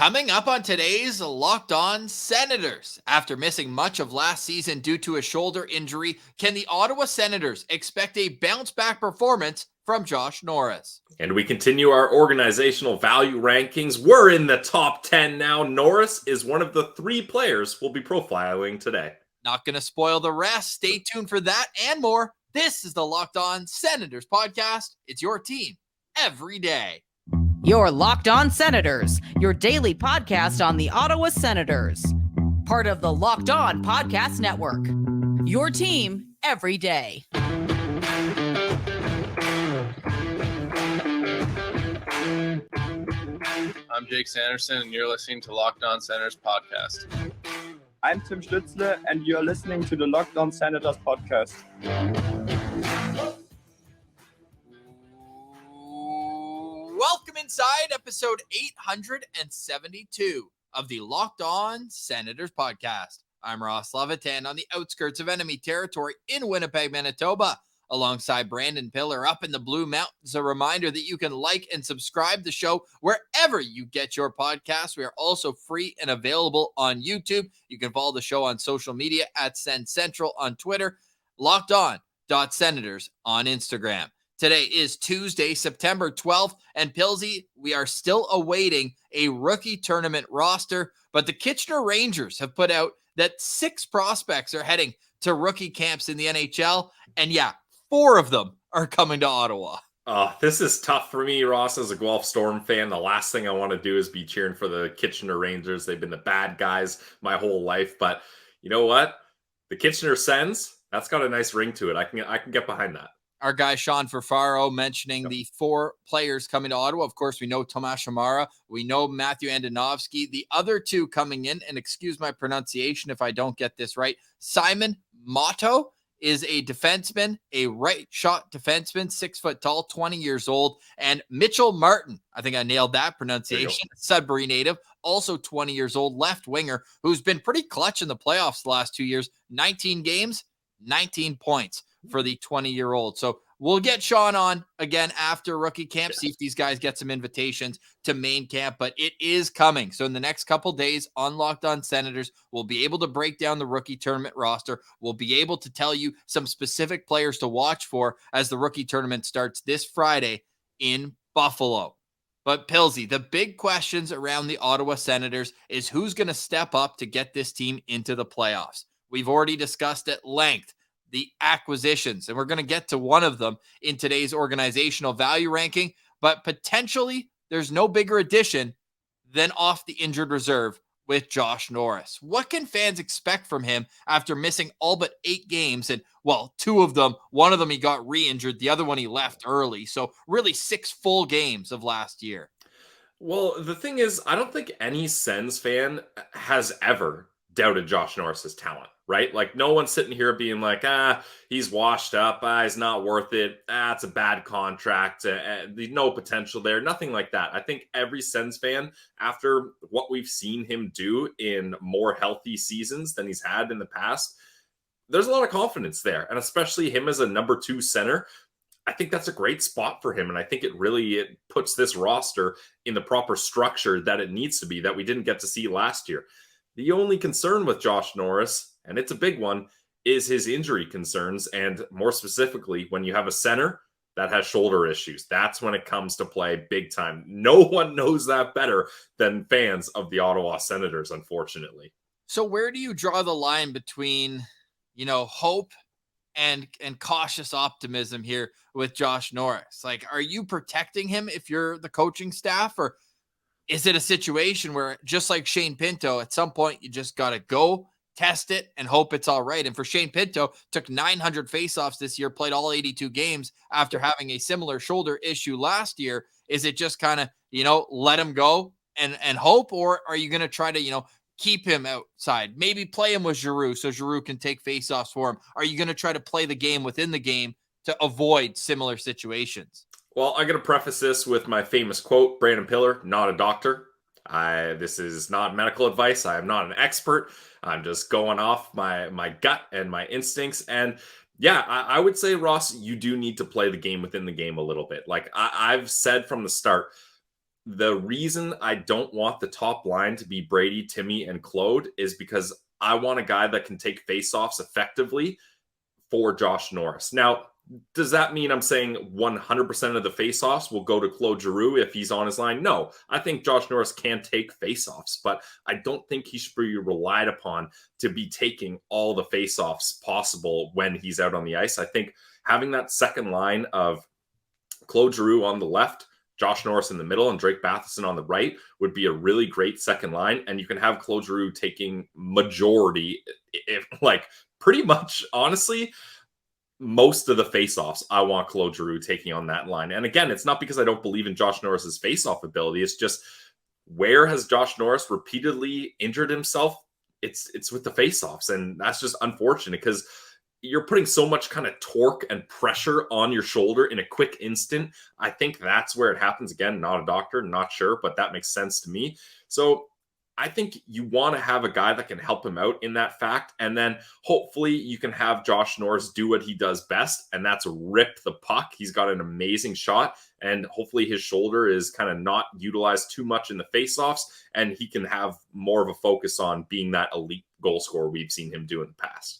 Coming up on today's Locked On Senators. After missing much of last season due to a shoulder injury, can the Ottawa Senators expect a bounce-back performance from Josh Norris? And we continue our organizational value rankings. We're in the top 10 now. Norris is one of the 3 players we'll be profiling today. Not going to spoil the rest. Stay tuned for that and more. This is the Locked On Senators podcast. It's your team every day. Your Locked On Senators, your daily podcast on the Ottawa Senators. Part of the Locked On Podcast Network. Your team every day. I'm Jake Sanderson, and you're listening to Locked On Senators podcast. I'm Tim Stützle, and you're listening to the Locked On Senators podcast. Welcome inside episode 872 of the Locked On Senators podcast. I'm Ross Levitan on the outskirts of enemy territory in Winnipeg, Manitoba, alongside Brandon Piller up in the Blue Mountains. A reminder that you can like and subscribe the show wherever you get your podcasts. We are also free and available on YouTube. You can follow the show on social media at Sens Central on Twitter, lockedon.senators on Instagram. Today is Tuesday, September 12th, and Pilsy, we are still awaiting a rookie tournament roster, but the Kitchener Rangers have put out that 6 prospects are heading to rookie camps in the NHL, and 4 of them are coming to Ottawa. This is tough for me, Ross, as a Guelph Storm fan. The last thing I want to do is be cheering for the Kitchener Rangers. They've been the bad guys my whole life, but you know what? The Kitchener Sens, that's got a nice ring to it. I can get behind that. Our guy Sean Fafaro mentioning the 4 players coming to Ottawa. Of course, we know Tomas Hamara. We know Matthew Andonovski. The other 2 coming in, and excuse my pronunciation if I don't get this right, Simon Motto is a defenseman, a right shot defenseman, 6 foot tall, 20 years old, and Mitchell Martin, I think I nailed that pronunciation, Sudbury native, also 20 years old, left winger, who's been pretty clutch in the playoffs the last 2 years, 19 games, 19 points for the 20-year-old. So we'll get Sean on again after rookie camp, see if these guys get some invitations to main camp, but it is coming. So in the next couple days on Locked On Senators, we'll be able to break down the rookie tournament roster. We'll be able to tell you some specific players to watch for as the rookie tournament starts this Friday in Buffalo. But Pilsy, the big questions around the Ottawa Senators is who's going to step up to get this team into the playoffs. We've already discussed at length the acquisitions, and we're going to get to one of them in today's organizational value ranking, but potentially there's no bigger addition than off the injured reserve with Josh Norris. What can fans expect from him after missing all but 8 games? And 2 of them, one of them he got re-injured, the other one he left early. So really 6 full games of last year. Well, the thing is, I don't think any Sens fan has ever doubted Josh Norris's talent, right? Like, no one's sitting here being like, he's washed up, he's not worth it, it's a bad contract, no potential there, nothing like that. I think every Sens fan, after what we've seen him do in more healthy seasons than he's had in the past, there's a lot of confidence there, and especially him as a number 2 center. I think that's a great spot for him, and I think it puts this roster in the proper structure that it needs to be, that we didn't get to see last year. The only concern with Josh Norris, and it's a big one, is his injury concerns. And more specifically, when you have a center that has shoulder issues, that's when it comes to play big time. No one knows that better than fans of the Ottawa Senators, unfortunately. So where do you draw the line between, hope and cautious optimism here with Josh Norris? Like, are you protecting him if you're the coaching staff, or is it a situation where, just like Shane Pinto, at some point you just got to go test it and hope it's all right? And for Shane Pinto, took 900 faceoffs this year, played all 82 games after having a similar shoulder issue last year. Is it just kind of, let him go and hope, or are you going to try to, keep him outside? Maybe play him with Giroux so Giroux can take faceoffs for him. Are you going to try to play the game within the game to avoid similar situations? Well, I'm going to preface this with my famous quote, Brandon Piller, not a doctor. This is not medical advice. I am not an expert. I'm just going off my gut and my instincts. And I would say, Ross, you do need to play the game within the game a little bit. Like I've said from the start, the reason I don't want the top line to be Brady, Timmy, and Claude is because I want a guy that can take faceoffs effectively for Josh Norris. Now, does that mean I'm saying 100% of the faceoffs will go to Claude Giroux if he's on his line? No, I think Josh Norris can take faceoffs, but I don't think he should be relied upon to be taking all the faceoffs possible when he's out on the ice. I think having that second line of Claude Giroux on the left, Josh Norris in the middle, and Drake Batherson on the right would be a really great second line. And you can have Claude Giroux taking majority, if like pretty much, honestly, most of the faceoffs. I want Claude Giroux taking on that line. And again, it's not because I don't believe in Josh Norris's faceoff ability. It's just, where has Josh Norris repeatedly injured himself? It's with the faceoffs, and that's just unfortunate because you're putting so much kind of torque and pressure on your shoulder in a quick instant. I think that's where it happens. Again, not a doctor, not sure, but that makes sense to me. So I think you want to have a guy that can help him out in that fact. And then hopefully you can have Josh Norris do what he does best, and that's rip the puck. He's got an amazing shot, and hopefully his shoulder is kind of not utilized too much in the faceoffs, and he can have more of a focus on being that elite goal scorer we've seen him do in the past.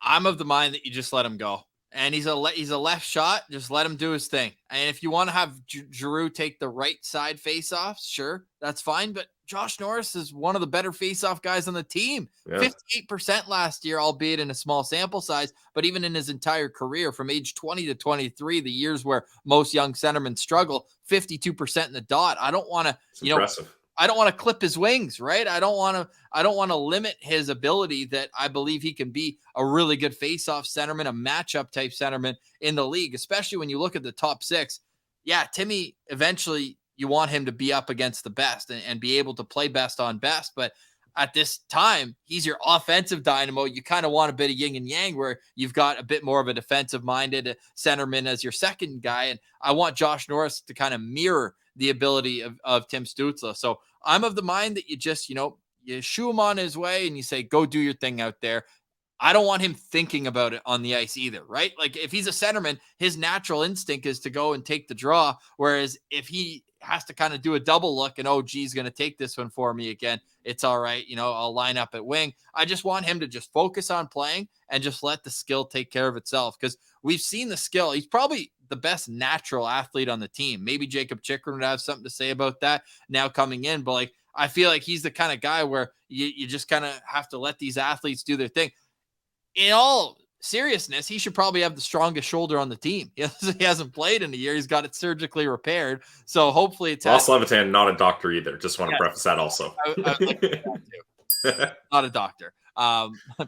I'm of the mind that you just let him go. And he's a left shot. Just let him do his thing. And if you want to have Giroux take the right side faceoffs, sure, that's fine. But Josh Norris is one of the better faceoff guys on the team. Yeah. 58% last year, albeit in a small sample size. But even in his entire career, from age 20 to 23, the years where most young centermen struggle, 52% in the dot. I don't want to, impressive. I don't want to clip his wings, right? I don't want to limit his ability that I believe he can be a really good face-off centerman, a matchup type centerman in the league, especially when you look at the top six. Yeah, Timmy, eventually you want him to be up against the best and be able to play best on best. But at this time, he's your offensive dynamo. You kind of want a bit of yin and yang where you've got a bit more of a defensive-minded centerman as your second guy. And I want Josh Norris to kind of mirror the ability of Tim Stützle. So I'm of the mind that you just, you shoo him on his way and you say, go do your thing out there. I don't want him thinking about it on the ice either, right? Like if he's a centerman, his natural instinct is to go and take the draw. Whereas if he has to kind of do a double look and, oh, geez, going to take this one for me again, it's all right. I'll line up at wing. I just want him to just focus on playing and just let the skill take care of itself. Because we've seen the skill. He's probably the best natural athlete on the team. Maybe Jacob Chikrin would have something to say about that now coming in. But I feel like he's the kind of guy where you just kind of have to let these athletes do their thing. In all seriousness, he should probably have the strongest shoulder on the team. He hasn't played in a year. He's got it surgically repaired. So hopefully it's Ross Levitan, not a doctor either. Just want to preface that also. I would like to do that too. Not a doctor.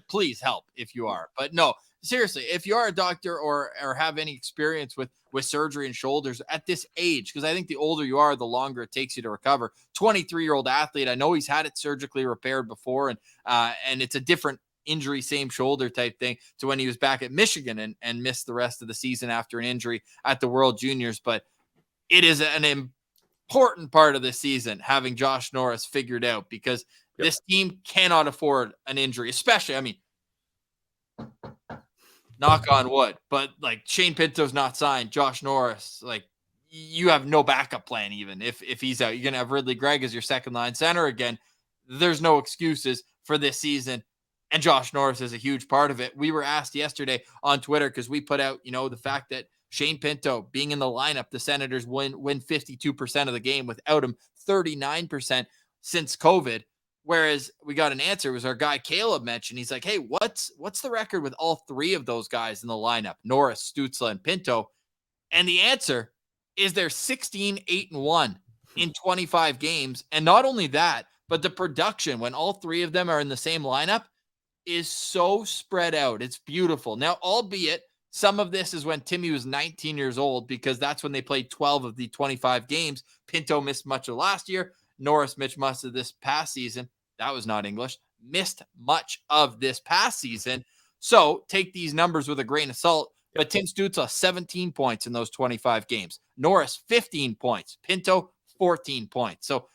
Please help if you are. But no, seriously, if you are a doctor or have any experience with surgery and shoulders at this age, because I think the older you are, the longer it takes you to recover. 23-year-old athlete. I know he's had it surgically repaired before, and it's a different injury, same shoulder type thing to when he was back at Michigan and missed the rest of the season after an injury at the World Juniors. But it is an important part of this season having Josh Norris figured out, because this team cannot afford an injury, especially, knock on wood, but like Shane Pinto's not signed, Josh Norris, like you have no backup plan. Even if he's out, you're going to have Ridley Gregg as your second line center again. There's no excuses for this season. And Josh Norris is a huge part of it. We were asked yesterday on Twitter, because we put out, the fact that Shane Pinto being in the lineup, the Senators win 52% of the game, without him 39% since COVID. Whereas we got an answer, it was our guy Caleb mentioned. He's like, hey, what's the record with all three of those guys in the lineup, Norris, Stützle, and Pinto? And the answer is they're 16-8-1 in 25 games. And not only that, but the production when all three of them are in the same lineup is so spread out. It's beautiful. Now, albeit some of this is when Timmy was 19 years old, because that's when they played 12 of the 25 games. Pinto missed much of last year. Norris missed much of this past season. That was not English. Missed much of this past season. So take these numbers with a grain of salt. But Tim Stützle, 17 points in those 25 games. Norris, 15 points. Pinto, 14 points. So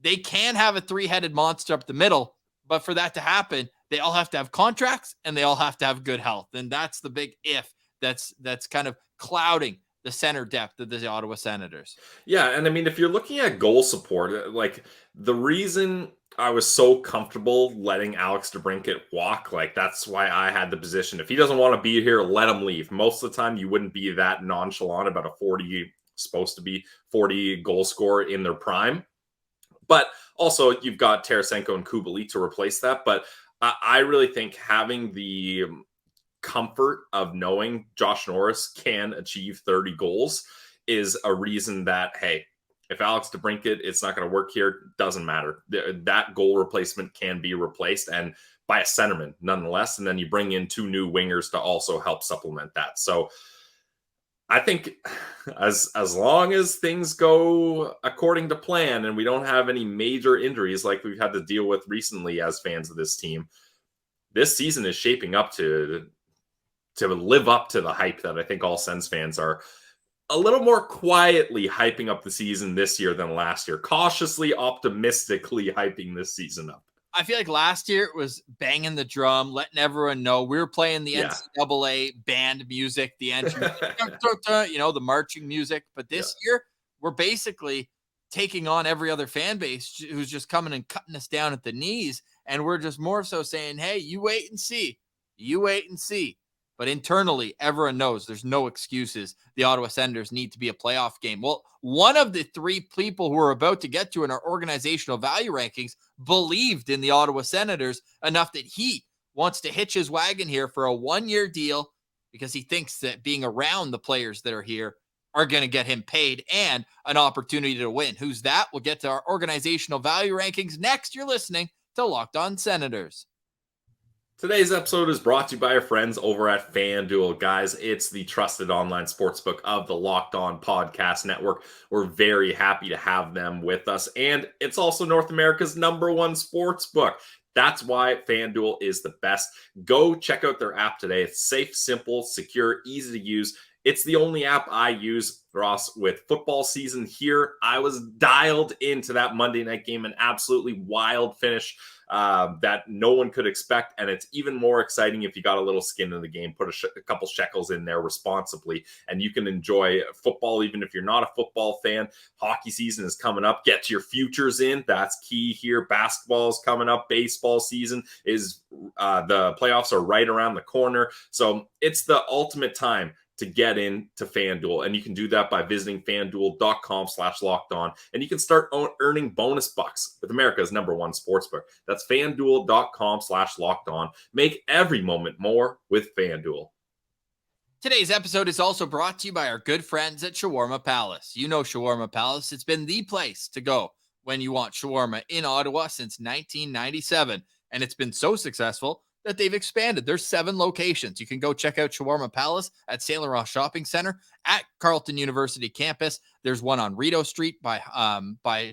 they can have a three-headed monster up the middle. But for that to happen, they all have to have contracts and they all have to have good health. And that's the big if that's kind of clouding the center depth of the Ottawa Senators. Yeah, and I mean, if you're looking at goal support, like the reason I was so comfortable letting Alex DeBrincat walk, like that's why I had the position. If he doesn't want to be here, let him leave. Most of the time, you wouldn't be that nonchalant about supposed to be 40 goal scorer in their prime. But also, you've got Tarasenko and Kubali to replace that. But I really think having the comfort of knowing Josh Norris can achieve 30 goals is a reason that, hey, if Alex DeBrincat, it's not going to work here, doesn't matter. That goal replacement can be replaced, and by a centerman nonetheless. And then you bring in 2 new wingers to also help supplement that. So I think as long as things go according to plan and we don't have any major injuries like we've had to deal with recently as fans of this team, this season is shaping up to live up to the hype that I think all Sens fans are a little more quietly hyping up the season this year than last year. Cautiously, optimistically hyping this season up. I feel like last year it was banging the drum, letting everyone know we were playing the NCAA band music, the entry, the marching music. But this year, we're basically taking on every other fan base who's just coming and cutting us down at the knees. And we're just more so saying, hey, you wait and see. You wait and see. But internally, everyone knows there's no excuses. The Ottawa Senators need to be a playoff game. Well, one of the 3 people who we're about to get to in our organizational value rankings believed in the Ottawa Senators enough that he wants to hitch his wagon here for a 1-year deal because he thinks that being around the players that are here are going to get him paid and an opportunity to win. Who's that? We'll get to our organizational value rankings next. You're listening to Locked On Senators. Today's episode is brought to you by our friends over at FanDuel. Guys, it's the trusted online sportsbook of the Locked On Podcast Network. We're very happy to have them with us, and it's also North America's #1 sportsbook. That's why FanDuel is the best. Go check out their app today. It's safe, simple, secure, easy to use. It's the only app I use, Ross. With football season here, I was dialed into that Monday night game, an absolutely wild finish that no one could expect. And it's even more exciting if you got a little skin in the game. Put a couple shekels in there responsibly, and you can enjoy football even if you're not a football fan. Hockey season is coming up. Get your futures in. That's key here. Basketball is coming up. Baseball season is the playoffs are right around the corner. So it's the ultimate time to get into FanDuel. And you can do that by visiting FanDuel.com/lockedon. And you can start earning bonus bucks with America's #1 sportsbook. That's FanDuel.com/lockedon. Make every moment more with FanDuel. Today's episode is also brought to you by our good friends at Shawarma Palace. You know Shawarma Palace. It's been the place to go when you want shawarma in Ottawa since 1997. And it's been so successful that they've expanded. There's 7 locations. You can go check out Shawarma Palace at St. Laurent Shopping Center, at Carleton University campus. There's one on Rideau Street by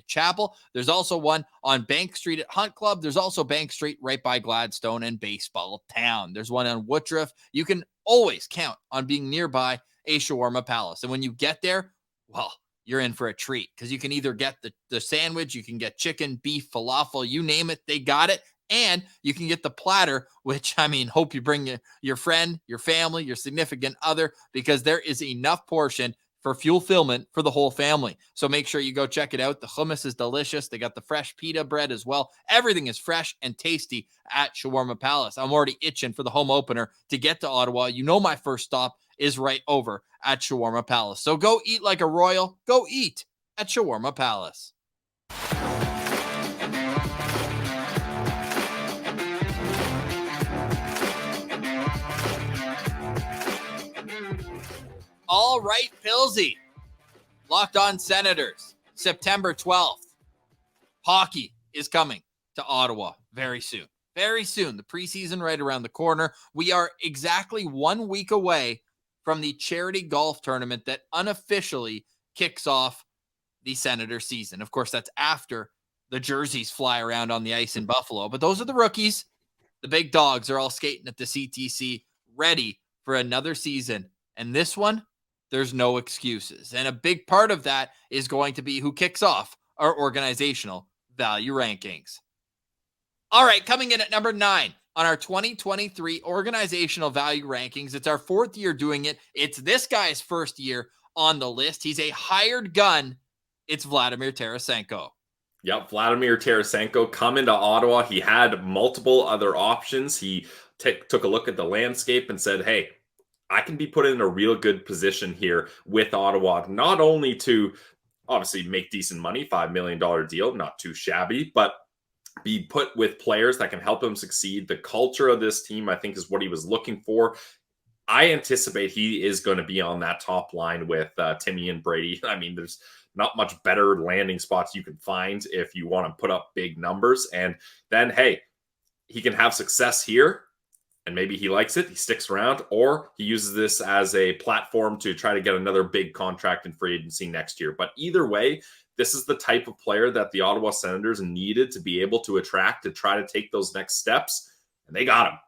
Chapel. There's also one on Bank Street at Hunt Club. There's also Bank Street right by Gladstone and Baseball Town. There's one on Woodruff. You can always count on being nearby a Shawarma Palace. And when you get there, well, you're in for a treat because you can either get the sandwich, you can get chicken, beef, falafel, you name it, they got it. And you can get the platter, which, I mean, hope you bring your friend, your family, your significant other, because there is enough portion for fulfillment for the whole family. So make sure you go check it out. The hummus is delicious. They got the fresh pita bread as well. Everything is fresh and tasty at Shawarma Palace. I'm already itching for the home opener to get to Ottawa. You know my first stop is right over at Shawarma Palace. So go eat like a royal. Go eat at Shawarma Palace. All right, Pilsy. Locked On Senators, September 12th. Hockey is coming to Ottawa very soon. Very soon. The preseason right around the corner. We are exactly 1 week away from the charity golf tournament that unofficially kicks off the Senator season. Of course, that's after the jerseys fly around on the ice in Buffalo. But those are the rookies. The big dogs are all skating at the CTC, ready for another season. And this one, there's no excuses. And a big part of that is going to be who kicks off our organizational value rankings. All right, coming in at number 9 on our 2023 organizational value rankings. It's our 4th year doing it. It's this guy's first year on the list. He's a hired gun. It's Vladimir Tarasenko. Yep, Vladimir Tarasenko coming to Ottawa. He had multiple other options. He took a look at the landscape and said, hey, I can be put in a real good position here with Ottawa, not only to obviously make decent money, $5 million deal, not too shabby, but be put with players that can help him succeed. The culture of this team, I think, is what he was looking for. I anticipate he is going to be on that top line with Timmy and Brady. I mean, there's not much better landing spots you can find if you want to put up big numbers. And then, hey, he can have success here, and maybe he likes it, he sticks around, or he uses this as a platform to try to get another big contract in free agency next year. But either way, this is the type of player that the Ottawa Senators needed to be able to attract to try to take those next steps, and they got him.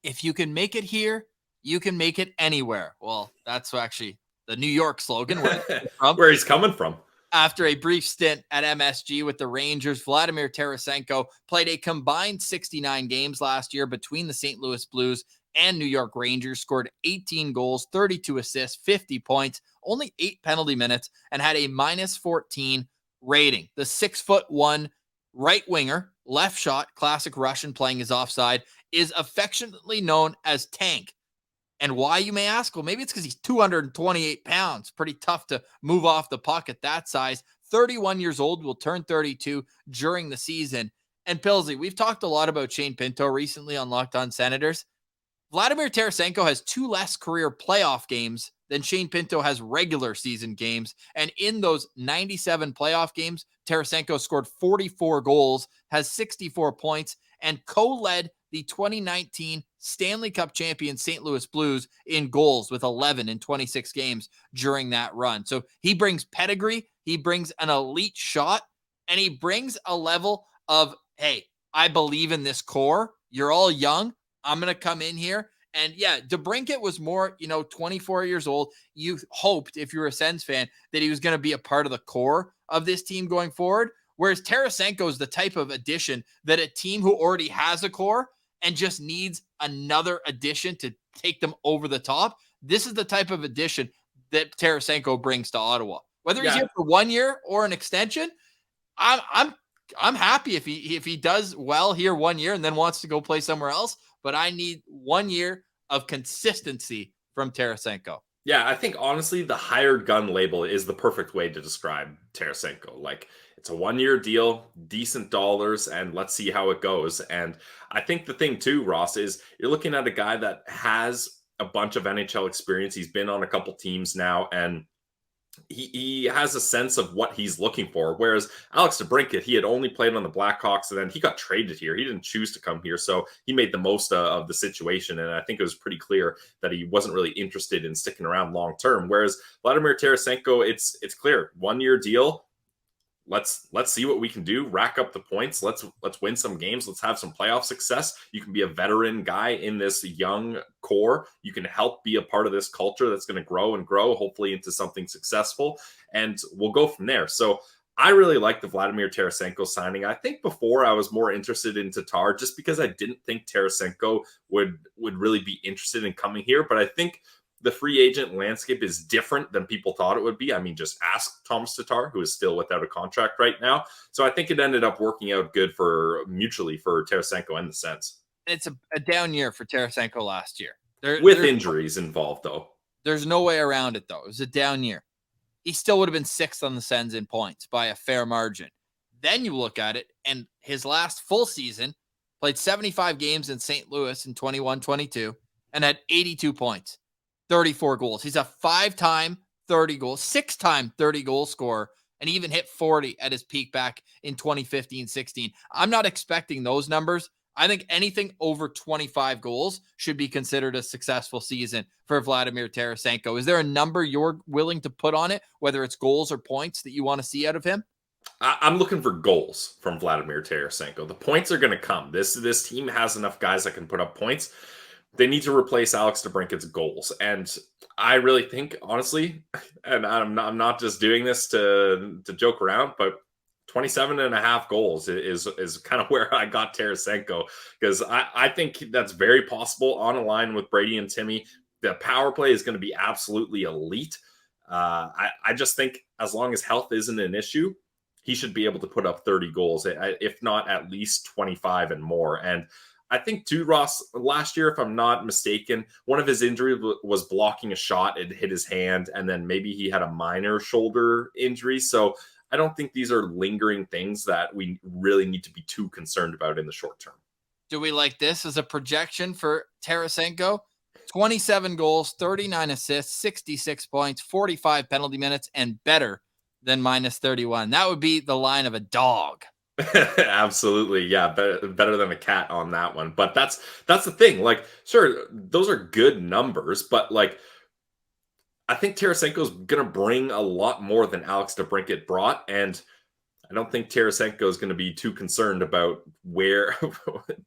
If you can make it here, you can make it anywhere. Well, that's actually the New York slogan. Where he's coming from. After a brief stint at MSG with the Rangers, Vladimir Tarasenko played a combined 69 games last year between the St. Louis Blues and New York Rangers, scored 18 goals, 32 assists, 50 points, only 8 penalty minutes, and had a -14 rating. The 6'1" right winger, left shot, classic Russian playing his offside, is affectionately known as Tank. And why, you may ask? Well, maybe it's because he's 228 pounds. Pretty tough to move off the puck at that size. 31 years old, will turn 32 during the season. And Pillsy, we've talked a lot about Shane Pinto recently on Locked On Senators. Vladimir Tarasenko has 2 less career playoff games than Shane Pinto has regular season games. And in those 97 playoff games, Tarasenko scored 44 goals, has 64 points, and co-led the 2019 Stanley Cup champion St. Louis Blues in goals with 11 in 26 games during that run. So he brings pedigree, he brings an elite shot, and he brings a level of, hey, I believe in this core. You're all young. I'm going to come in here. And yeah, DeBrincat was more, 24 years old. You hoped, if you were a Sens fan, that he was going to be a part of the core of this team going forward. Whereas Tarasenko is the type of addition that a team who already has a core and just needs another addition to take them over the top. This is the type of addition that Tarasenko brings to Ottawa. Whether he's here for 1 year or an extension, I'm happy if he does well here 1 year and then wants to go play somewhere else. But I need 1 year of consistency from Tarasenko. Yeah, I think honestly, the hired gun label is the perfect way to describe Tarasenko. Like, it's a 1 year deal, decent dollars, and let's see how it goes. And I think the thing too, Ross, is you're looking at a guy that has a bunch of NHL experience. He's been on a couple teams now, and he has a sense of what he's looking for. Whereas Alex DeBrincat, he had only played on the Blackhawks, and then he got traded here. He didn't choose to come here, so he made the most of the situation. And I think it was pretty clear that he wasn't really interested in sticking around long term. Whereas Vladimir Tarasenko, it's clear, 1 year deal. Let's see what we can do. Rack up the points. Let's win some games. Let's have some playoff success. You can be a veteran guy in this young core. You can help be a part of this culture that's going to grow and grow, hopefully into something successful. And we'll go from there. So I really like the Vladimir Tarasenko signing. I think before I was more interested in Tatar just because I didn't think Tarasenko would really be interested in coming here. But I think the free agent landscape is different than people thought it would be. I mean, just ask Thomas Tatar, who is still without a contract right now. So I think it ended up working out good mutually for Tarasenko and the Sens. It's a down year for Tarasenko last year. With injuries involved, though. There's no way around it, though. It was a down year. He still would have been 6th on the Sens in points by a fair margin. Then you look at it, and his last full season, played 75 games in St. Louis in 21-22, and had 82 points. 34 goals. He's a 5-time 30 goals, 6-time 30 goal scorer, and even hit 40 at his peak back in 2015-16. I'm not expecting those numbers. I think anything over 25 goals should be considered a successful season for Vladimir Tarasenko. Is there a number you're willing to put on it, whether it's goals or points that you want to see out of him? I'm looking for goals from Vladimir Tarasenko. The points are going to come. This team has enough guys that can put up points. They need to replace Alex DeBrincat's goals. And I really think, honestly, and I'm not just doing this to joke around, but 27.5 goals is kind of where I got Tarasenko, because I think that's very possible on a line with Brady and Timmy. The power play is going to be absolutely elite. I just think as long as health isn't an issue, he should be able to put up 30 goals, if not at least 25 and more. And I think too, Ross, last year, if I'm not mistaken, one of his injuries was blocking a shot. It hit his hand, and then maybe he had a minor shoulder injury. So I don't think these are lingering things that we really need to be too concerned about in the short term. Do we like this as a projection for Tarasenko? 27 goals, 39 assists, 66 points, 45 penalty minutes, and better than minus 31. That would be the line of a dog. Absolutely. Yeah. Better than a cat on that one. But that's the thing. Like, sure, those are good numbers, but like, I think Tarasenko is going to bring a lot more than Alex DeBrincat brought. And I don't think Tarasenko is going to be too concerned about where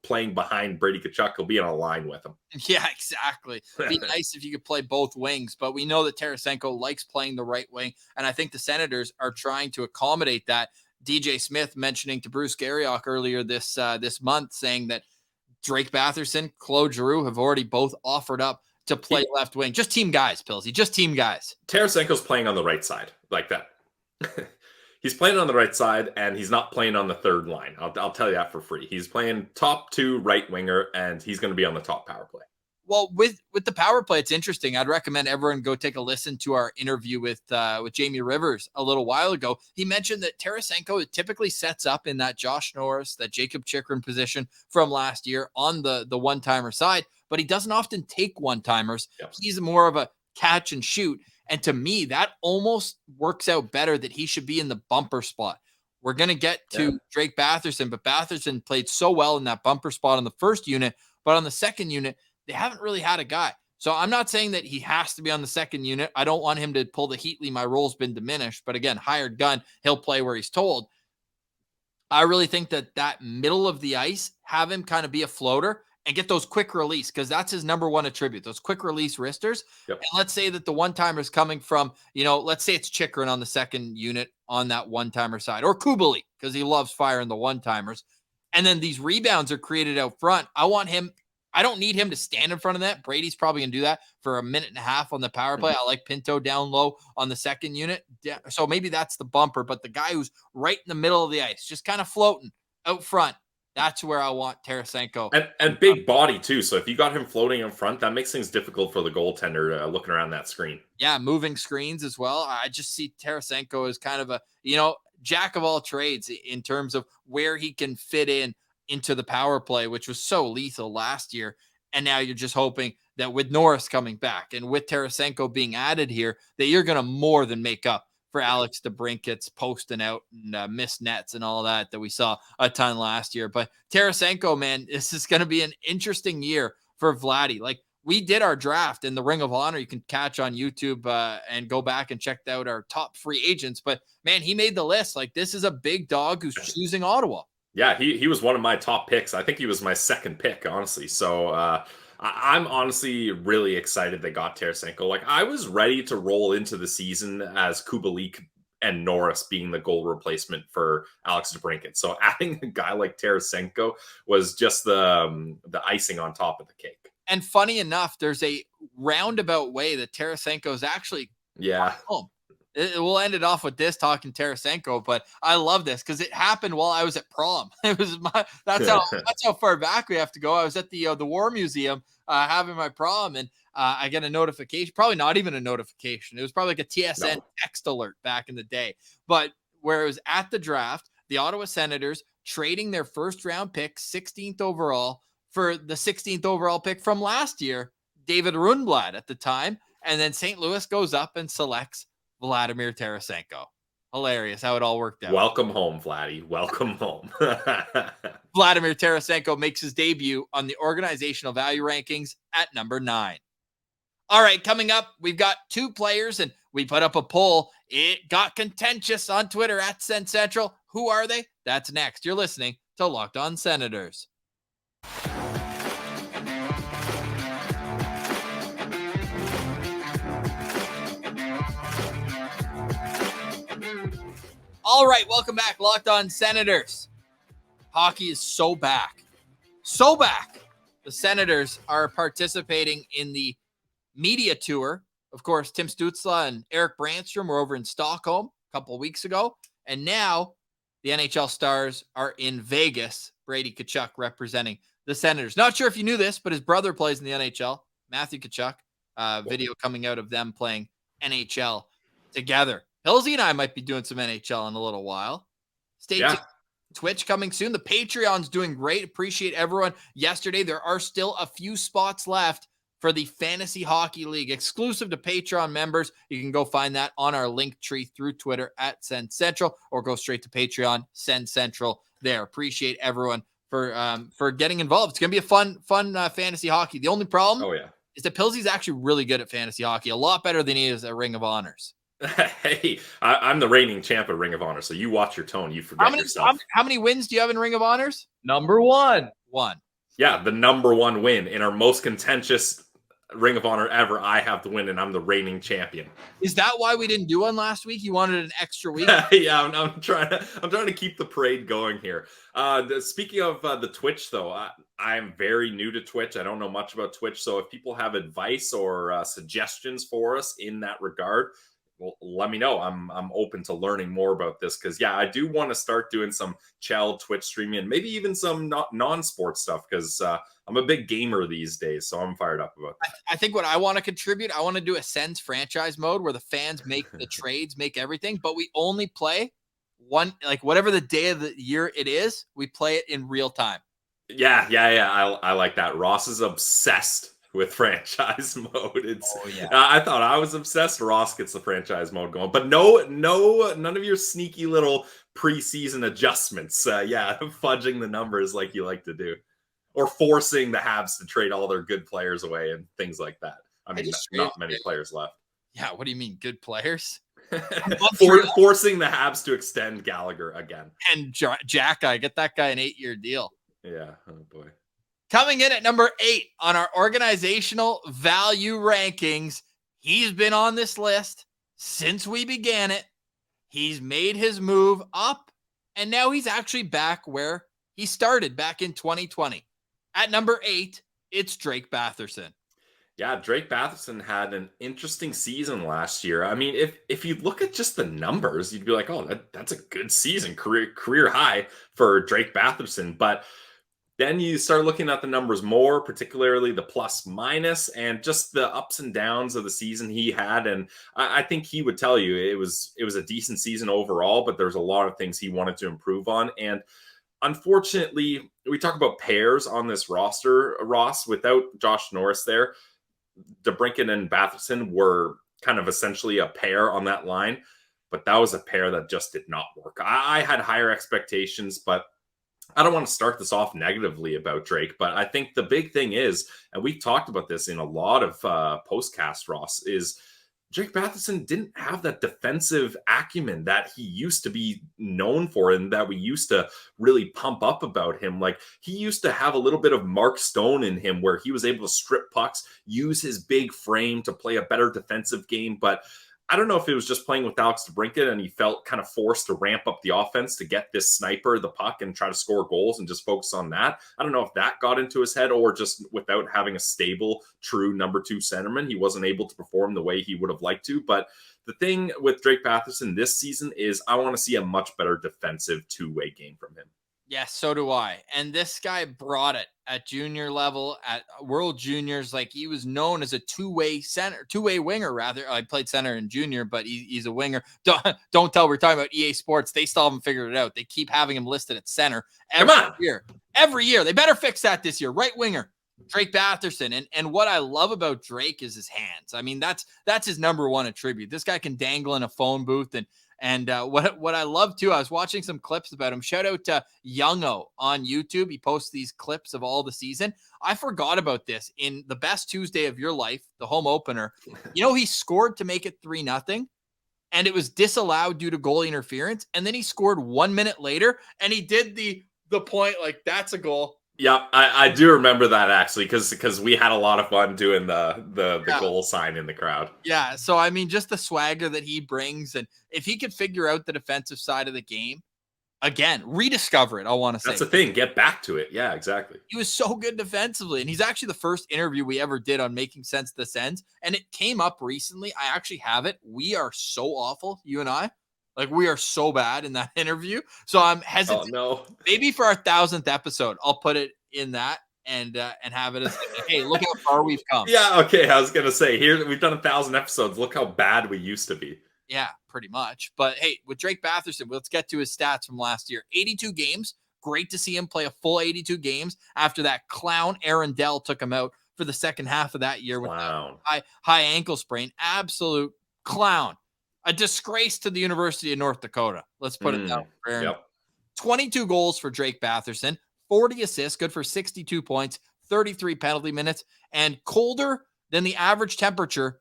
playing behind Brady Tkachuk. He'll be in a line with him. Yeah, exactly. It'd be nice if you could play both wings, but we know that Tarasenko likes playing the right wing. And I think the Senators are trying to accommodate that. DJ Smith mentioning to Bruce Garriock earlier this month, saying that Drake Batherson, Claude Giroux have already both offered up to play left wing. Just team guys, Pilsy. Just team guys. Tarasenko's playing on the right side like that. He's playing on the right side, and he's not playing on the third line. I'll tell you that for free. He's playing top two right winger, and he's going to be on the top power play. Well, with the power play, it's interesting. I'd recommend everyone go take a listen to our interview with Jamie Rivers a little while ago. He mentioned that Tarasenko typically sets up in that Josh Norris, that Jacob Chikrin position from last year on the one-timer side, but he doesn't often take one-timers. Yep. He's more of a catch and shoot. And to me, that almost works out better that he should be in the bumper spot. We're going to get to Drake Batherson, but Batherson played so well in that bumper spot on the first unit, but on the second unit, they haven't really had a guy. So I'm not saying that he has to be on the second unit. I don't want him to pull the Heatley, my role's been diminished. But again, hired gun, he'll play where he's told. I really think that middle of the ice, have him kind of be a floater and get those quick release, because that's his number one attribute, those quick release wristers. Yep. And let's say that the one-timer is coming from, let's say it's Chikrin on the second unit on that one-timer side, or Kubalik, because he loves firing the one-timers. And then these rebounds are created out front. I don't need him to stand in front of that. Brady's probably going to do that for a minute and a half on the power play. I like Pinto down low on the second unit. So maybe that's the bumper, but the guy who's right in the middle of the ice, just kind of floating out front, that's where I want Tarasenko. And big body too. So if you got him floating in front, that makes things difficult for the goaltender looking around that screen. Yeah, moving screens as well. I just see Tarasenko as kind of a, jack of all trades in terms of where he can fit into the power play, which was so lethal last year. And now you're just hoping that with Norris coming back and with Tarasenko being added here, that you're going to more than make up for Alex DeBrincat's posting out and missed nets and all that we saw a ton last year. But Tarasenko, man, this is going to be an interesting year for Vladdy. Like, we did our draft in the Ring of Honor. You can catch on YouTube and go back and check out our top free agents. But man, he made the list. Like, this is a big dog who's choosing Ottawa. Yeah, he was one of my top picks. I think he was my second pick, honestly. So I'm honestly really excited they got Tarasenko. Like, I was ready to roll into the season as Kubalik and Norris being the goal replacement for Alex DeBrincat. So adding a guy like Tarasenko was just the icing on top of the cake. And funny enough, there's a roundabout way that Tarasenko is actually home. We'll end it off with this talking Tarasenko, but I love this because it happened while I was at prom. It was that's how far back we have to go. I was at the War Museum having my prom, and I get a notification. Probably not even a notification. It was probably like a TSN text alert back in the day. But where it was at the draft, the Ottawa Senators trading their first round pick, 16th overall, for the 16th overall pick from last year, David Rundblad at the time, and then St. Louis goes up and selects Vladimir Tarasenko. Hilarious how it all worked out. Welcome home, Vladdy. Welcome home. Vladimir Tarasenko makes his debut on the organizational value rankings at number 9. All right, coming up, we've got 2 players, and we put up a poll. It got contentious on Twitter at Sens Central. Who are they? That's next. You're listening to Locked On Senators. All right, welcome back, Locked On Senators. Hockey is so back. So back. The Senators are participating in the media tour Of course, Tim Stützle and Eric Brandstrom were over in Stockholm a couple of weeks ago. And now the NHL Stars are in Vegas. Brady Tkachuk representing the Senators. Not sure if you knew this, but his brother plays in the NHL, Matthew Tkachuk. Video coming out of them playing NHL together. Hillsy and I might be doing some NHL in a little while. Stay tuned. Twitch coming soon. The Patreon's doing great. Appreciate everyone. Yesterday, there are still a few spots left for the Fantasy Hockey League, exclusive to Patreon members. You can go find that on our link tree through Twitter at Sens Central, or go straight to Patreon, Sens Central there. Appreciate everyone for getting involved. It's going to be a fun fantasy hockey. The only problem is that Pilsy's actually really good at fantasy hockey, a lot better than he is at Ring of Honors. Hey, I'm the reigning champ at Ring of Honor, so you watch your tone. You forget yourself. How many wins do you have in Ring of Honors? Number one. Yeah, the number one win in our most contentious Ring of Honor ever. I have the win, and I'm the reigning champion. Is that why we didn't do one last week? You wanted an extra week? Yeah, I'm trying to keep the parade going here. Speaking of the Twitch, though, I'm very new to Twitch. I don't know much about Twitch, so if people have advice or suggestions for us in that regard, well, let me know. I'm open to learning more about this, because I do want to start doing some chill Twitch streaming, and maybe even some non-sports stuff, because I'm a big gamer these days, so I'm fired up about that. I think what I want to contribute, I want to do a Sens franchise mode where the fans make the trades, make everything, but we only play one, like whatever the day of the year it is, we play it in real time. Yeah. I like that. Ross is obsessed with franchise mode. I thought I was obsessed. Ross gets the franchise mode going, but none of your sneaky little preseason adjustments. Fudging the numbers like you like to do, or forcing the Habs to trade all their good players away and things like that. I mean, not many players left. Yeah, what do you mean, good players? Forcing the Habs to extend Gallagher again. And Jack, I get that guy an 8-year deal. Yeah, oh boy. Coming in at number 8 on our organizational value rankings. He's been on this list since we began it. He's made his move up, and now he's actually back where he started back in 2020. At number 8, it's Drake Batherson. Yeah, Drake Batherson had an interesting season last year. I mean, if you look at just the numbers, you'd be like, oh, that's a good season, career high for Drake Batherson. But then you start looking at the numbers more, particularly the plus minus and just the ups and downs of the season he had. And I think he would tell you it was a decent season overall, but there's a lot of things he wanted to improve on. And unfortunately, we talk about pairs on this roster, Ross, without Josh Norris there. DeBrincat and Batherson were kind of essentially a pair on that line, but that was a pair that just did not work. I had higher expectations, but I don't want to start this off negatively about Drake, but I think the big thing is, and we've talked about this in a lot of postcasts, Ross, is Drake Batherson didn't have that defensive acumen that he used to be known for and that we used to really pump up about him. Like, he used to have a little bit of Mark Stone in him where he was able to strip pucks, use his big frame to play a better defensive game. But I don't know if it was just playing with Alex DeBrincat and he felt kind of forced to ramp up the offense to get this sniper the puck and try to score goals and just focus on that. I don't know if that got into his head, or just without having a stable, true number 2 centerman, he wasn't able to perform the way he would have liked to. But the thing with Drake Batherson this season is I want to see a much better defensive two-way game from him. Yes, so do I. And this guy brought it at junior level, at World Juniors. Like, he was known as a two-way winger, rather. I played center in junior, but he's a winger. Don't tell we're talking about EA Sports. They still haven't figured it out. They keep having him listed at center every year. They better fix that this year. Right winger, Drake Batherson. And what I love about Drake is his hands. I mean, that's his number one attribute. This guy can dangle in a phone booth. And what I love too, I was watching some clips about him. Shout out to Youngo on YouTube. He posts these clips of all the season. I forgot about this in the best Tuesday of your life, the home opener. He scored to make it 3-0, and it was disallowed due to goalie interference. And then he scored 1 minute later, and he did the point like, that's a goal. Yeah, I do remember that, actually, because we had a lot of fun doing the goal sign in the crowd. Yeah, so I mean, just the swagger that he brings, and if he could figure out the defensive side of the game, again, rediscover it. I want to say That's the thing. Get back to it. Yeah, exactly. he was so good defensively, and he's actually the first interview we ever did on Making Sense of the Sens, and it came up recently. I actually have it. We are so awful, you and I. Like, we are so bad in that interview. So I'm hesitant. Oh, no. Maybe for our 1000th episode, I'll put it in that and have it as like, hey, look how far we've come. Yeah, okay. I was gonna say, here we've done 1,000 episodes. Look how bad we used to be. Yeah, pretty much. But hey, with Drake Batherson, let's get to his stats from last year. 82 games. Great to see him play a full 82 games after that clown Aaron Dell took him out for the second half of that year with that high ankle sprain. Absolute clown. A disgrace to the University of North Dakota. Let's put it down. Yep. 22 goals for Drake Batherson, 40 assists, good for 62 points, 33 penalty minutes, and colder than the average temperature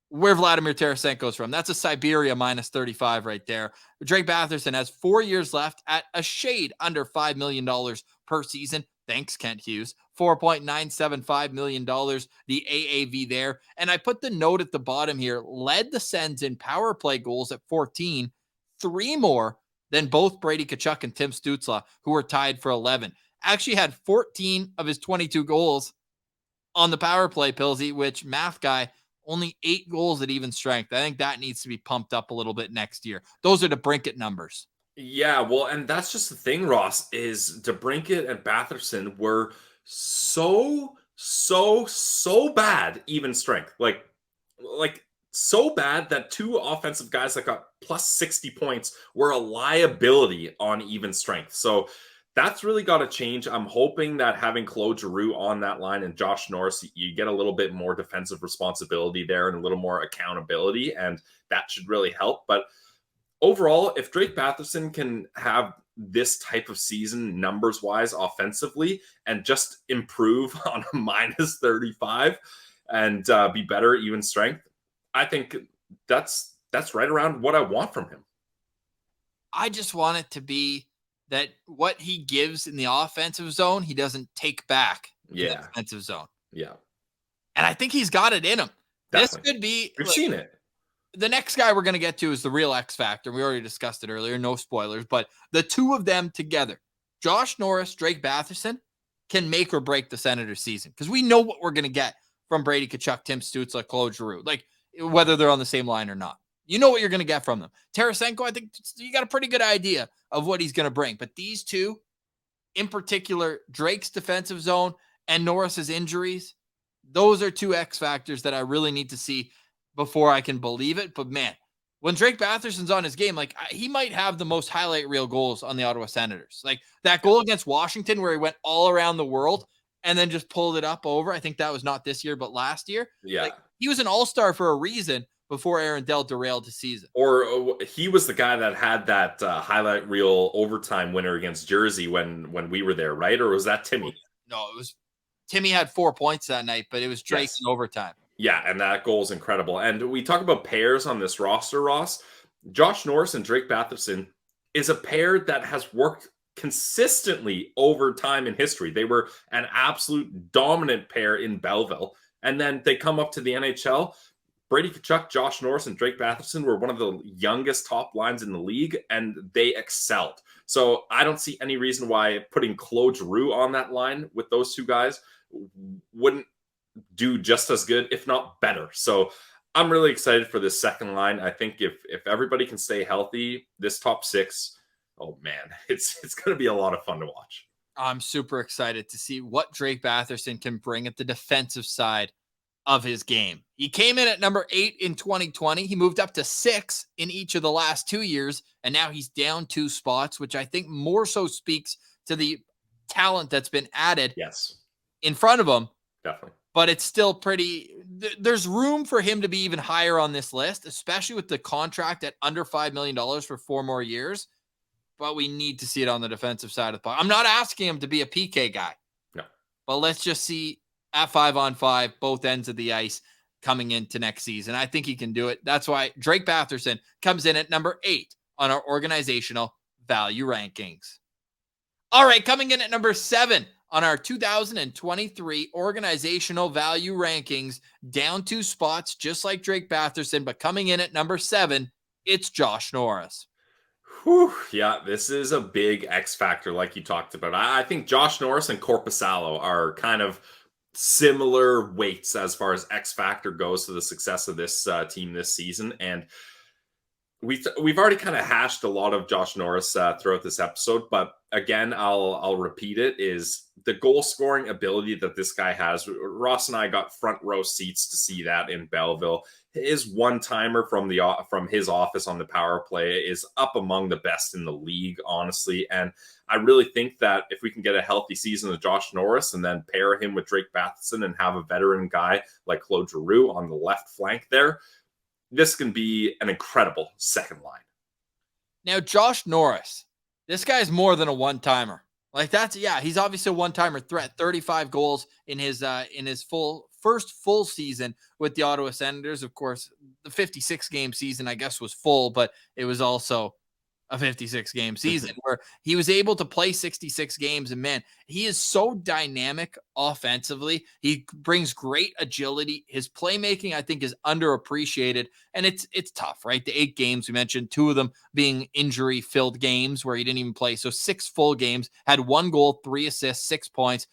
where Vladimir Tarasenko is from. That's a Siberia minus 35 right there. Drake Batherson has 4 years left at a shade under $5 million per season. Thanks, Kent Hughes. $4.975 million, the AAV there. And I put the note at the bottom here, led the Sens in power play goals at 14, 3 more than both Brady Tkachuk and Tim Stützle, who were tied for 11. Actually had 14 of his 22 goals on the power play, Pilsy, which math guy, only 8 goals at even strength. I think that needs to be pumped up a little bit next year. Those are the Brinkett numbers. Yeah, well, and that's just the thing, Ross, is DeBrincat and Batherson were so bad even strength. Like so bad that 2 offensive guys that got plus 60 points were a liability on even strength. So that's really got to change. I'm hoping that having Claude Giroux on that line and Josh Norris, you get a little bit more defensive responsibility there and a little more accountability, and that should really help. But overall, if Drake Batherson can have this type of season numbers-wise offensively and just improve on a minus 35 and be better even strength, I think that's right around what I want from him. I just want it to be that what he gives in the offensive zone, he doesn't take back in the defensive zone. Yeah. And I think he's got it in him. Definitely. This could be... We've seen it. The next guy we're going to get to is the real X factor. We already discussed it earlier. No spoilers. But the two of them together, Josh Norris, Drake Batherson, can make or break the Senators season. Because we know what we're going to get from Brady Tkachuk, Tim Stützle, Claude Giroux. Like, whether they're on the same line or not. You know what you're going to get from them. Tarasenko, I think you got a pretty good idea of what he's going to bring. But these two, in particular, Drake's defensive zone and Norris's injuries, those are 2 X factors that I really need to see before I can believe it. But man, when Drake Batherson's on his game, like he might have the most highlight reel goals on the Ottawa Senators. Like that goal against Washington where he went all around the world and then just pulled it up over. I think that was not this year, but last year. Yeah. Like, he was an all-star for a reason before Aaron Dell derailed the season. Or he was the guy that had that highlight reel overtime winner against Jersey when we were there, right? Or was that Timmy? No, it was Timmy had 4 points that night, but it was Drake in overtime. Yeah, and that goal is incredible. And we talk about pairs on this roster, Ross. Josh Norris and Drake Batherson is a pair that has worked consistently over time in history. They were an absolute dominant pair in Belleville. And then they come up to the NHL. Brady Tkachuk, Josh Norris, and Drake Batherson were one of the youngest top lines in the league, and they excelled. So I don't see any reason why putting Claude Giroux on that line with those 2 guys wouldn't do just as good, if not better. So I'm really excited for this second line. I think if everybody can stay healthy, this top 6, oh man, it's going to be a lot of fun to watch. I'm super excited to see what Drake Batherson can bring at the defensive side of his game. He came in at number 8 in 2020. He moved up to 6 in each of the last 2 years, and now he's down 2 spots, which I think more so speaks to the talent that's been added in front of him. Definitely. But it's still pretty... There's room for him to be even higher on this list, especially with the contract at under $5 million for 4 more years. But we need to see it on the defensive side of the puck. I'm not asking him to be a PK guy. No. But let's just see at 5-on-5, both ends of the ice coming into next season. I think he can do it. That's why Drake Batherson comes in at number 8 on our organizational value rankings. All right, coming in at number 7 on our 2023 organizational value rankings, down 2 spots, just like Drake Batherson, but coming in at number 7, it's Josh Norris. Whew, yeah, this is a big X factor, like you talked about. I think Josh Norris and Korpisalo are kind of similar weights as far as X factor goes to the success of this team this season. And we've already kind of hashed a lot of Josh Norris throughout this episode, but again, I'll repeat it: is the goal scoring ability that this guy has. Ross and I got front row seats to see that in Belleville. His one-timer from his office on the power play is up among the best in the league, honestly. And I really think that if we can get a healthy season of Josh Norris and then pair him with Drake Batherson and have a veteran guy like Claude Giroux on the left flank there, this can be an incredible second line. Now, Josh Norris, this guy's more than a one-timer. Like he's obviously a one-timer threat. 35 goals in his first full season with the Ottawa Senators. Of course, the 56-game season, I guess, was full, but it was also a 56-game season where he was able to play 66 games. And man, he is so dynamic offensively. He brings great agility. His playmaking, I think, is underappreciated. And it's tough, right? The 8 games we mentioned, 2 of them being injury-filled games where he didn't even play. So 6 full games, had 1 goal, 3 assists, 6 points,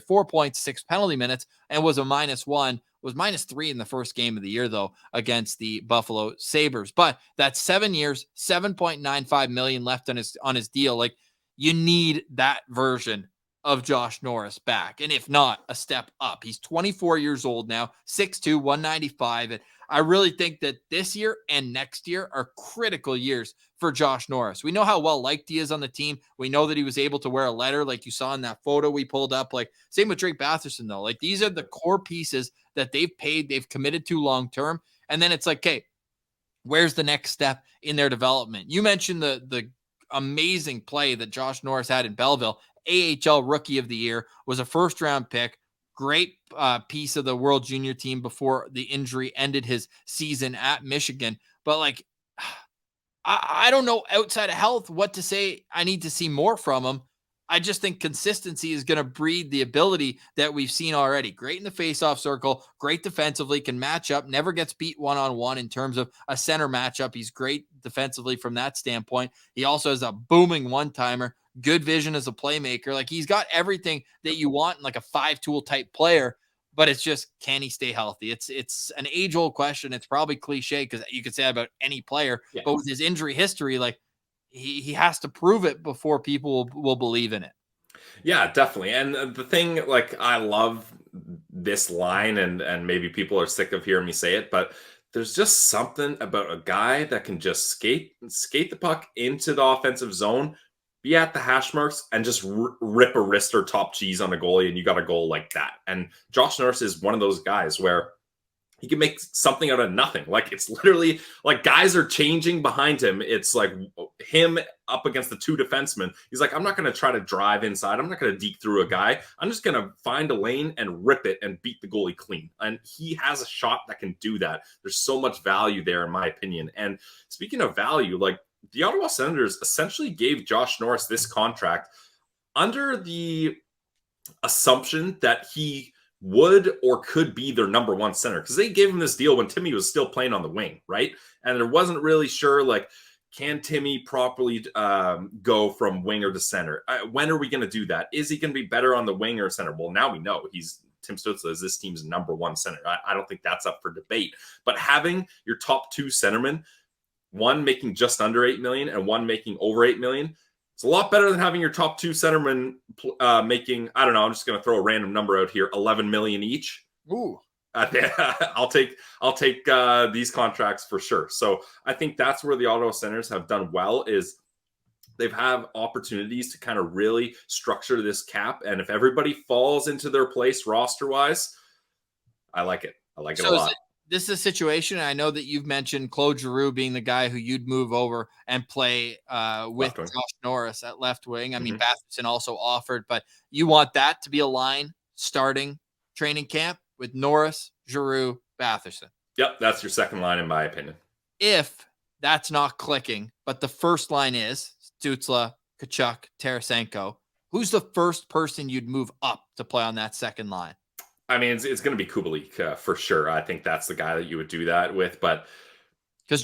4 points, 6 penalty minutes, and was a -1. Was -3 in the first game of the year, though, against the Buffalo Sabres. But that's 7 years, $7.95 million left on his deal. Like, you need that version of Josh Norris back. And if not, a step up. He's 24 years old now, 6'2", 195. And I really think that this year and next year are critical years for Josh Norris. We know how well liked he is on the team. We know that he was able to wear a letter like you saw in that photo we pulled up. Like, same with Drake Batherson, though. Like, these are the core pieces that they've committed to long-term. And then it's like, okay, where's the next step in their development? You mentioned the amazing play that Josh Norris had in Belleville. AHL Rookie of the Year, was a first-round pick. Great piece of the World Junior team before the injury ended his season at Michigan. But, like, I don't know outside of health what to say. I need to see more from him. I just think consistency is going to breed the ability that we've seen already. Great in the faceoff circle, great defensively, can match up, never gets beat one-on-one in terms of a center matchup. He's great defensively from that standpoint. He also has a booming one-timer, good vision as a playmaker. Like, he's got everything that you want in like a 5-tool type player, but it's just, can he stay healthy? It's an age-old question. It's probably cliche because you could say that about any player, but with his injury history, like, he has to prove it before people will believe in it. Yeah, definitely. And the thing, like, I love this line, and maybe people are sick of hearing me say it, but there's just something about a guy that can just skate the puck into the offensive zone, be at the hash marks, and just rip a wrist or top cheese on a goalie, and you got a goal like that. And Josh Norris is one of those guys where he can make something out of nothing. Like, it's literally like guys are changing behind him. It's like him up against the 2 defensemen. He's like, I'm not going to try to drive inside. I'm not going to deke through a guy. I'm just going to find a lane and rip it and beat the goalie clean. And he has a shot that can do that. There's so much value there, in my opinion. And speaking of value, like, the Ottawa Senators essentially gave Josh Norris this contract under the assumption that he would or could be their number 1 center, because they gave him this deal when Timmy was still playing on the wing, right? And there wasn't really sure, like, can Timmy properly go from winger to center? When are we going to do that? Is he going to be better on the wing or center? Well, now we know Tim Stützle is this team's number 1 center. I don't think that's up for debate. But having your top 2 centermen, one making just under $8 million and one making over $8 million, it's a lot better than having your top 2 centermen making, I don't know, I'm just going to throw a random number out here, $11 million each. Ooh. I'll take these contracts for sure. So I think that's where the Ottawa Senators have done well, is they've had opportunities to kind of really structure this cap. And if everybody falls into their place roster-wise, I like it. I like it a lot. This is a situation, I know that you've mentioned Claude Giroux being the guy who you'd move over and play with Josh Norris at left wing. I mean, Batherson also offered, but you want that to be a line starting training camp with Norris, Giroux, Batherson. Yep, that's your second line, in my opinion. If that's not clicking, but the first line is Stützle, Tkachuk, Tarasenko, who's the first person you'd move up to play on that second line? I mean, it's going to be Kubalik for sure. I think that's the guy that you would do that with. But Because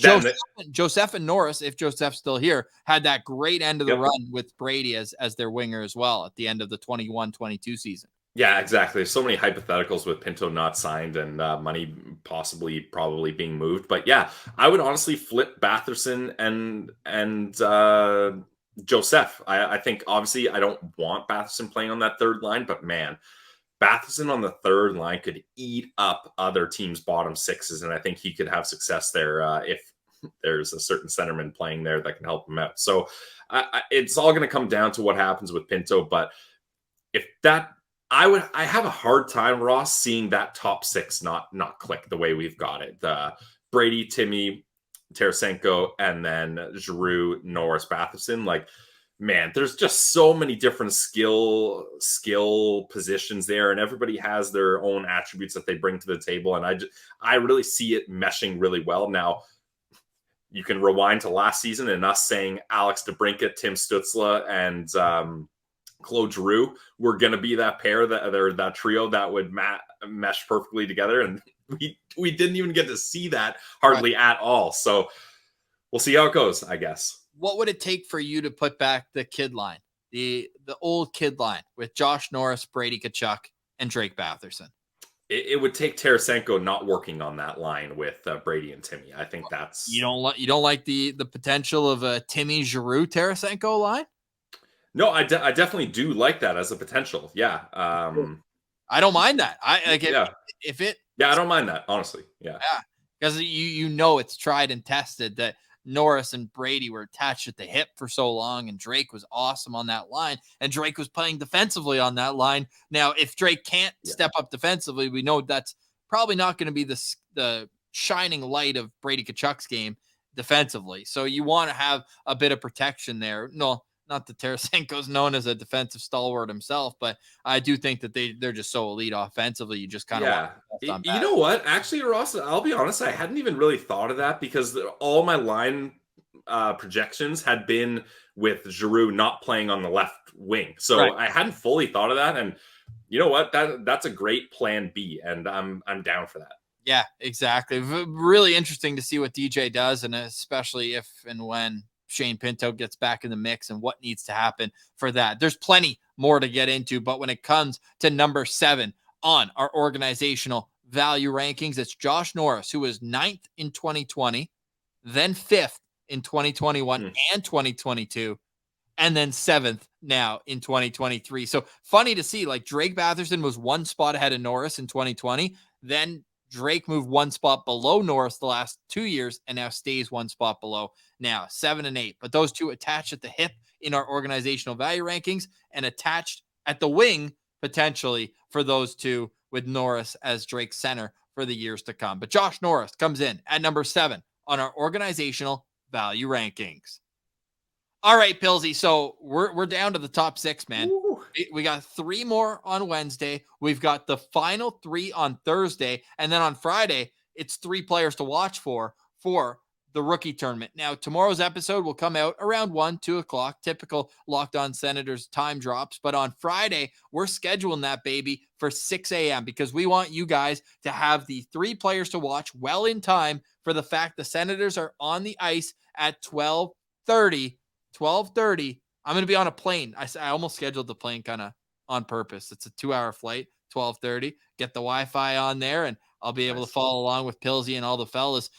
Joseph and Norris, if Joseph's still here, had that great end of the run with Brady as their winger as well at the end of the 21-22 season. Yeah, exactly. There's so many hypotheticals with Pinto not signed and money probably being moved. But yeah, I would honestly flip Batherson and Joseph. I think obviously I don't want Batherson playing on that third line, but man, Batherson on the third line could eat up other teams' bottom sixes, and I think he could have success there if there's a certain centerman playing there that can help him out. So it's all going to come down to what happens with Pinto. But if that, I have a hard time, Ross, seeing that top six not click the way we've got it. Brady, Timmy, Tarasenko, and then Giroux, Norris, Batherson. Like, man, there's just so many different skill positions there, and everybody has their own attributes that they bring to the table. And I really see it meshing really well. Now, you can rewind to last season and us saying Alex DeBrincat, Tim Stützle, and Claude Giroux were going to be that pair, that trio that would mesh perfectly together. And we didn't even get to see that hardly at all. So we'll see how it goes, I guess. What would it take for you to put back the kid line, the old kid line with Josh Norris, Brady Tkachuk, and Drake Batherson? It would take Tarasenko not working on that line with Brady and Timmy. I think that's you don't like the potential of a Timmy Giroux Tarasenko line. No, I definitely do like that as a potential. Yeah, I don't mind that. I don't mind that, honestly. Yeah, because it's tried and tested that Norris and Brady were attached at the hip for so long, and Drake was awesome on that line, and Drake was playing defensively on that line. Now, if Drake can't step up defensively, we know that's probably not going to be the shining light of Brady Tkachuk's game defensively. So you want to have a bit of protection there. No, not that Tarasenko's known as a defensive stalwart himself, but I do think that they're just so elite offensively. You just kind of want you know what? Actually, Ross, I'll be honest, I hadn't even really thought of that because all my line projections had been with Giroux not playing on the left wing. So I hadn't fully thought of that. And you know what? That's a great plan B, and I'm down for that. Yeah, exactly. Really interesting to see what DJ does, and especially if and when Shane Pinto gets back in the mix and what needs to happen for that. There's plenty more to get into, but when it comes to number 7 on our organizational value rankings, it's Josh Norris, who was 9th in 2020, then 5th in 2021 and 2022, and then 7th now in 2023. So funny to see, like Drake Batherson was one spot ahead of Norris in 2020, then Drake moved one spot below Norris the last 2 years and now stays one spot below now, 7 and 8. But those two attached at the hip in our organizational value rankings and attached at the wing potentially for those two with Norris as Drake's center for the years to come. But Josh Norris comes in at number 7 on our organizational value rankings. All right, Pillsy. So we're down to the top 6, man. Ooh. We got 3 more on Wednesday. We've got the final 3 on Thursday. And then on Friday, it's 3 players to watch for the rookie tournament. Now, tomorrow's episode will come out around 1, 2 o'clock, typical Locked On Senators time drops. But on Friday, we're scheduling that baby for 6 a.m. because we want you guys to have the 3 players to watch well in time for the fact the Senators are on the ice at 12:30. I'm going to be on a plane. I almost scheduled the plane kind of on purpose. It's a 2-hour flight, 12:30. Get the Wi-Fi on there, and I'll be able to follow along with Pillsy and all the fellas.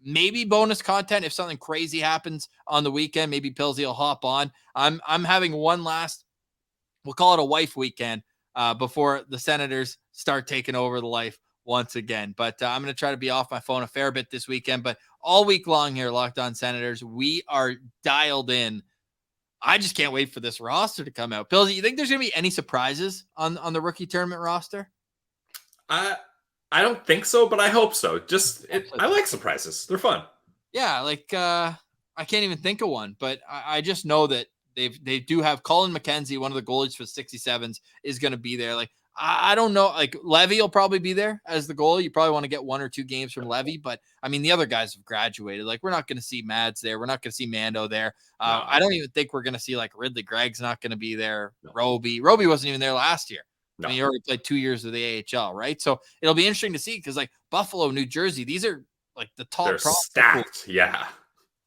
Maybe bonus content if something crazy happens on the weekend. Maybe Pillsy will hop on. I'm having one last, we'll call it a wife weekend before the Senators start taking over the life once again. But I'm going to try to be off my phone a fair bit this weekend. But all week long here, Locked On Senators, we are dialed in. I just can't wait for this roster to come out. Pillsy, you think there's going to be any surprises on the rookie tournament roster? I don't think so, but I hope so. I like surprises. They're fun. Yeah, like I can't even think of one, but I just know that they do have Colin McKenzie, one of the goalies for 67s, is going to be there. Like I don't know, like Levy will probably be there as the goalie. You probably want to get 1 or 2 games from Levy, but I mean the other guys have graduated. Like we're not going to see Mads there. We're not going to see Mando there. No. I don't even think we're going to see like Ridley Gregg's not going to be there. No. Roby wasn't even there last year. No. I mean, he already played 2 years of the AHL, right? So it'll be interesting to see because like Buffalo, New Jersey, these are like the top They're stacked. Yeah.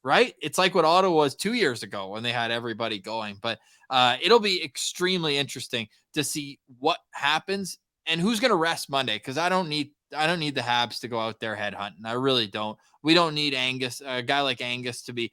Right? It's like what Ottawa was 2 years ago when they had everybody going. But it'll be extremely interesting to see what happens and who's going to rest Monday, because I don't need the Habs to go out there headhunting. I really don't. We don't need Angus, a guy like Angus, to be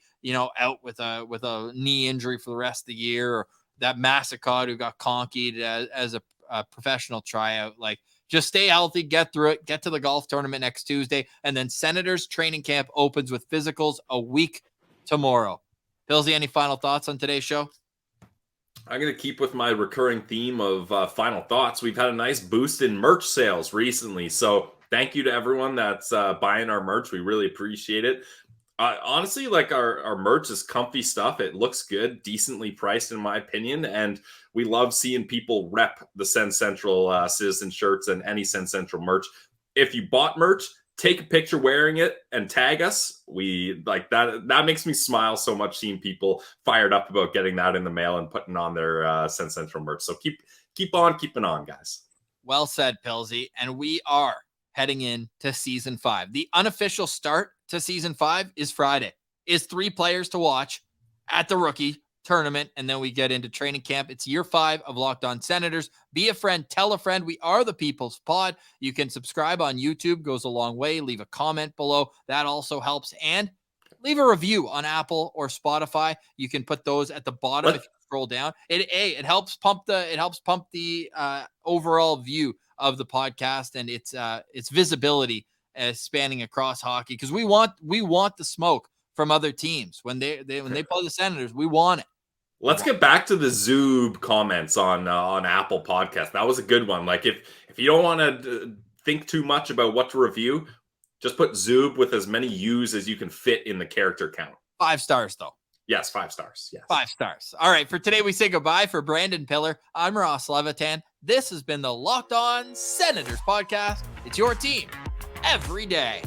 out with a knee injury for the rest of the year, or that Massacod who got conkied as a professional tryout. Like, just stay healthy, get through it, get to the golf tournament next Tuesday, and then Senators training camp opens with physicals a week tomorrow. Pillsy, any final thoughts on today's show? I'm going to keep with my recurring theme of final thoughts. We've had a nice boost in merch sales recently, so thank you to everyone that's buying our merch. We really appreciate it. Honestly, like our merch is comfy stuff. It looks good, decently priced in my opinion, and we love seeing people rep the Sens Central Citizen shirts and any Sens Central merch. If you bought merch, take a picture wearing it and tag us. We like that. That makes me smile so much, seeing people fired up about getting that in the mail and putting on their Sens Central merch. So keep on keeping on, guys. Well said, Pillsy. And we are heading into season 5. The unofficial start to season 5 is Friday. Is 3 players to watch at the rookie tournament, and then we get into training camp. It's year 5 of Locked On Senators. Be a friend, tell a friend. We are the People's Pod. You can subscribe on YouTube, goes a long way. Leave a comment below, that also helps, and leave a review on Apple or Spotify. You can put those at the bottom if you scroll down. It helps pump the overall view of the podcast and its visibility spanning across hockey, because we want the smoke from other teams when they play the Senators. We want it. Let's get back to the Zoob comments on Apple Podcast. That was a good one. Like, if you don't want to think too much about what to review, just put Zoob with as many U's as you can fit in the character count. 5 stars, though. Yes, 5 stars. Yes. 5 stars. All right, for today, we say goodbye. For Brandon Piller, I'm Ross Levitan. This has been the Locked On Senators podcast. It's your team every day.